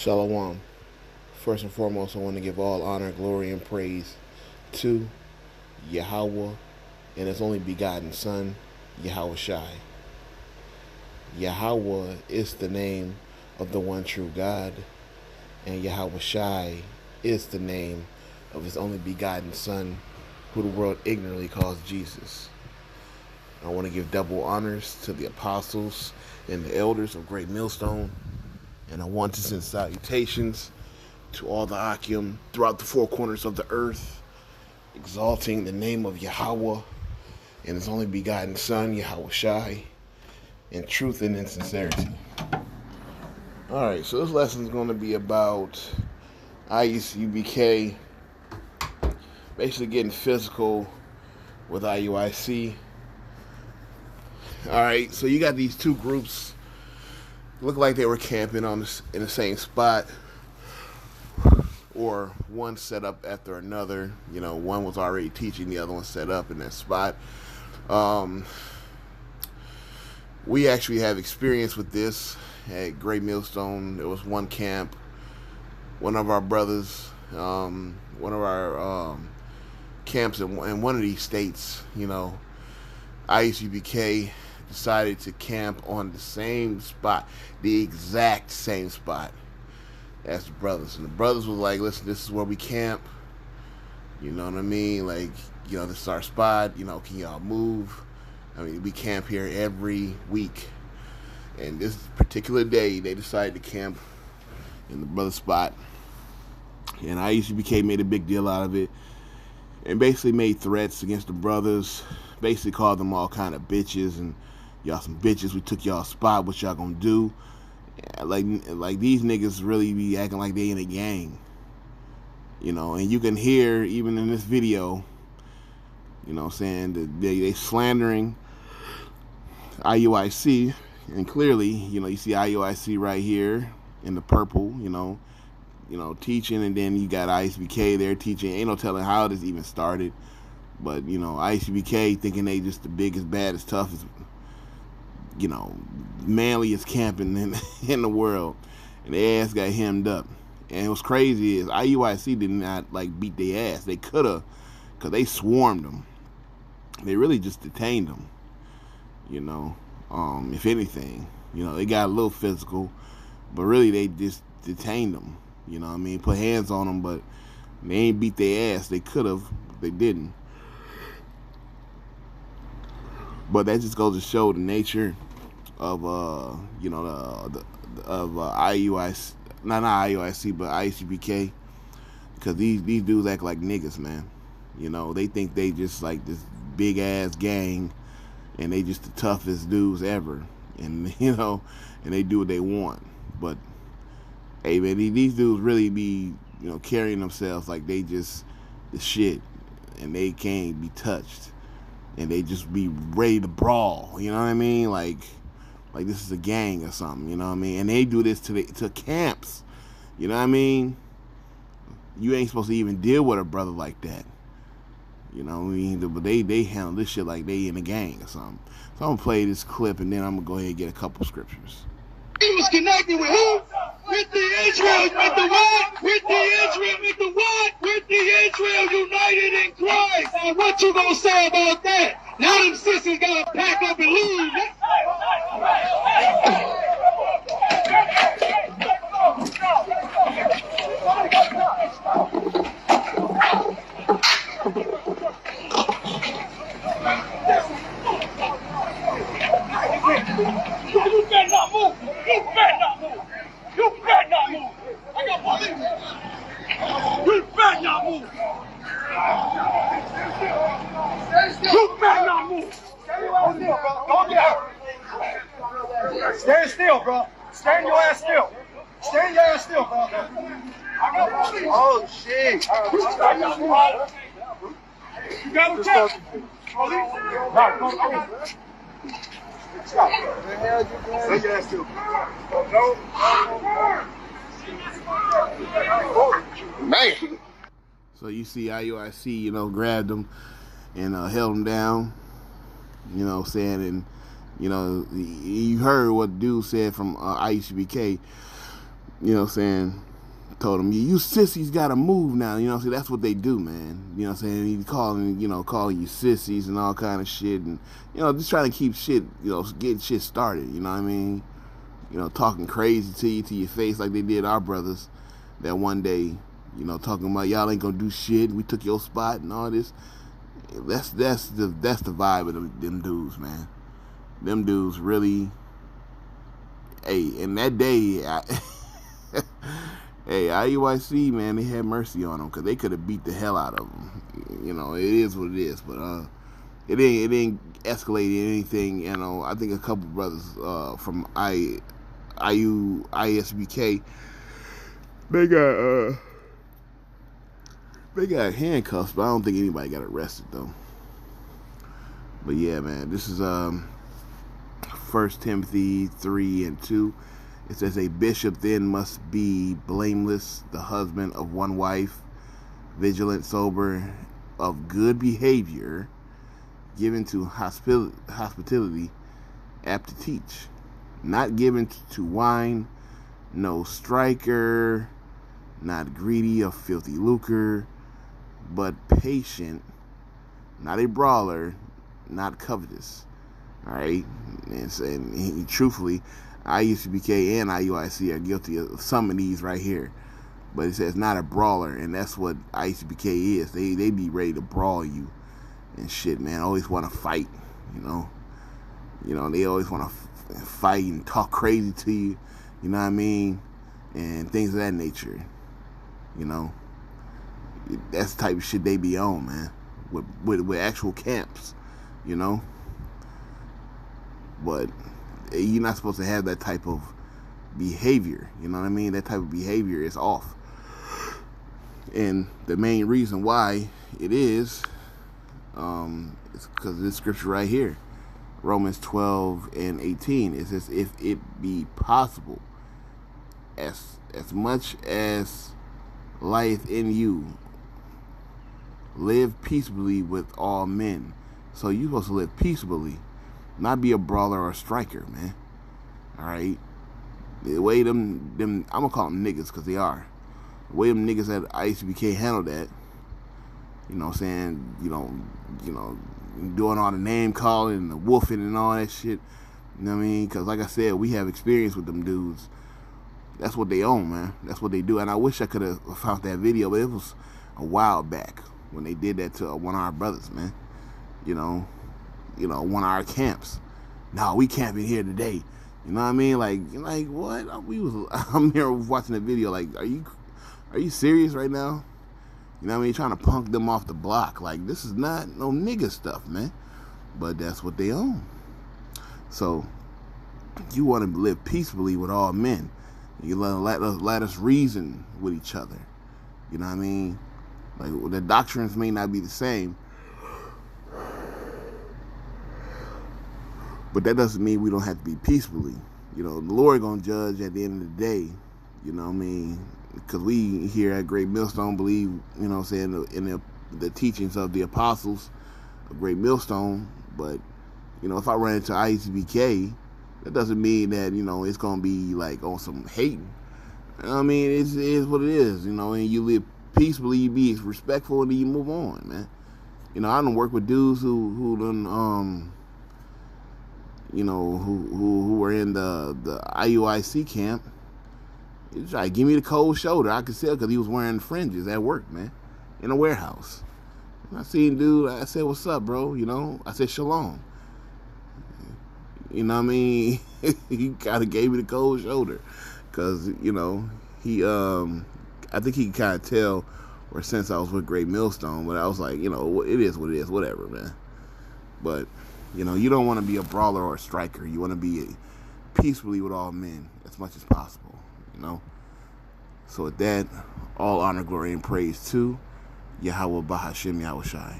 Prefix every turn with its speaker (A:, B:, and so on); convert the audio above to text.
A: Shalom. First and foremost, I want to give all honor, glory, and praise to Yahweh and His only begotten Son, Yahweh Shai. Yahweh is the name of the one true God, and Yahweh Shai is the name of His only begotten Son, who the world ignorantly calls Jesus. I want to give double honors to the apostles and the elders of Great Millstone, and I want to send salutations to all the Akim throughout the four corners of the earth, exalting the name of Yahweh and His only begotten Son, Yahweh Shai, in truth and in sincerity. Alright, so this lesson is going to be about IUCBK, basically getting physical with IUIC. Alright, so you got these two groups, look like they were camping in the same spot, or one set up after another. You know, one was already teaching, the other one set up in that spot. We actually have experience with this at Great Millstone. There was one camp, one of our brothers, one of our camps in one of these states, you know, IUCBK decided to camp on the same spot, the exact same spot as the brothers. And the brothers was like, listen, this is where we camp. You know what I mean? Like, you know, this is our spot. You know, can y'all move? I mean, we camp here every week. And this particular day, they decided to camp in the brother spot. And IUCBK made a big deal out of it and basically made threats against the brothers, basically called them all kind of bitches and y'all some bitches. We took y'all spot. What y'all gonna do? Like these niggas really be acting like they in a gang, you know. And you can hear even in this video, you know, saying that they slandering IUIC, and clearly, you know, you see IUIC right here in the purple, you know, teaching, and then you got IUCBK there teaching. Ain't no telling how this even started, but you know, IUCBK thinking they just the biggest, baddest, toughest, you know, manliest camping in the world, and their ass got hemmed up. And what's crazy is IUIC did not like beat their ass. They could have, because they swarmed them. They really just detained them, you know. If anything, you know, they got a little physical, but really they just detained them, you know what I mean, put hands on them, but they ain't beat their ass. They could have, they didn't. But that just goes to show the nature of you know, of IUIC, not IUIC, but IUCBK, because these dudes act like niggas, man. You know, they think they just like this big ass gang, and they just the toughest dudes ever, and you know, and they do what they want. But hey, man, these dudes really be, you know, carrying themselves like they just the shit, and they can't be touched. And they just be ready to brawl, you know what I mean? Like this is a gang or something, you know what I mean? And they do this to camps, you know what I mean? You ain't supposed to even deal with a brother like that, you know what I mean? But they handle this shit like they in a gang or something. So I'm gonna play this clip, and then I'm gonna go ahead and get a couple scriptures.
B: He was connected with who? With the Israel, with the what? With the Israel, with the what? With the Israel united in Christ. Now what you gonna say about that? Now them sisters gotta pack up and leave. You better not move. You better not move. You better not move. I got police. You better not move. You better not move. Stand still, bro. Stand your ass still. Stand your ass still, bro. I got police. Oh, shit. You got him checked. Police. Stop. What the hell you doing? Say your ass still. No. Man.
A: So you see IUIC, you know, grabbed them and held them down, you know, saying, and you know, you heard what dude said from IUCBK. you know what I'm saying, told him, you sissies gotta move now, you know what I'm saying? That's what they do, man. You know what I'm saying? He calling you sissies and all kind of shit, and, you know, just trying to keep shit, you know, getting shit started, you know what I mean? You know, talking crazy to you, to your face, like they did our brothers that one day, you know, talking about y'all ain't gonna do shit, we took your spot and all this. That's the vibe of them dudes, man. Them dudes really, hey, and that day, hey, IUIC, man, they had mercy on them because they could have beat the hell out of them. You know, it is what it is, but it didn't escalate anything. You know, I think a couple brothers from ISBK, they got handcuffs, but I don't think anybody got arrested though. But yeah, man, this is 1 Timothy 3:2. It says, a bishop then must be blameless, the husband of one wife, vigilant, sober, of good behavior, given to hospitality, apt to teach, not given to wine, no striker, not greedy of filthy lucre, but patient, not a brawler, not covetous. All right, and truthfully, IUCBK and IUIC are guilty of some of these right here. But it says not a brawler, and that's what IUCBK is. They be ready to brawl you and shit, man. Always want to fight, you know. You know, they always want to fight and talk crazy to you, you know what I mean? And things of that nature, you know. That's the type of shit they be on, man. With actual camps, you know. But you're not supposed to have that type of behavior, you know what I mean? That type of behavior is off. And the main reason why it is because of this scripture right here, Romans 12:18. It says, if it be possible, as much as lieth in you, live peaceably with all men. So you're supposed to live peaceably, not be a brawler or a striker, man. All right. The way them I'm gonna call them niggas because they are. The way them niggas at ICBK handle that, you know what I'm saying? You know, doing all the name calling and the wolfing and all that shit. You know what I mean? Because like I said, we have experience with them dudes. That's what they own, man. That's what they do. And I wish I could have found that video, but it was a while back when they did that to one of our brothers, man. You know, one of our camps. No, we camping here today. You know what I mean? Like what? I'm here watching the video. Like, are you serious right now? You know what I mean? Trying to punk them off the block. Like, this is not no nigga stuff, man. But that's what they own. So you want to live peacefully with all men. You let us reason with each other. You know what I mean? Like, the doctrines may not be the same, but that doesn't mean we don't have to be peacefully. You know, the Lord gonna judge at the end of the day. You know what I mean? Because we here at Great Millstone believe, you know what I'm saying, in the teachings of the apostles of Great Millstone. But, you know, if I run into ICBK, that doesn't mean that, you know, it's gonna be like on some hating. You know what I mean? It is what it is, you know, and you live peacefully, you be respectful, and then you move on, man. You know, I done work with dudes who done you know, who were in the IUIC camp. He was like, give me the cold shoulder. I could tell because he was wearing fringes at work, man, in a warehouse. And I seen dude, I said, what's up, bro? You know, I said, shalom. You know what I mean? He kind of gave me the cold shoulder because, you know, he, I think he could kind of tell, or since I was with Great Millstone, but I was like, you know, it is what it is, whatever, man. But, you know, you don't want to be a brawler or a striker. You want to be peacefully with all men as much as possible, you know. So with that, all honor, glory, and praise to Yahweh Bahashim Yahushai.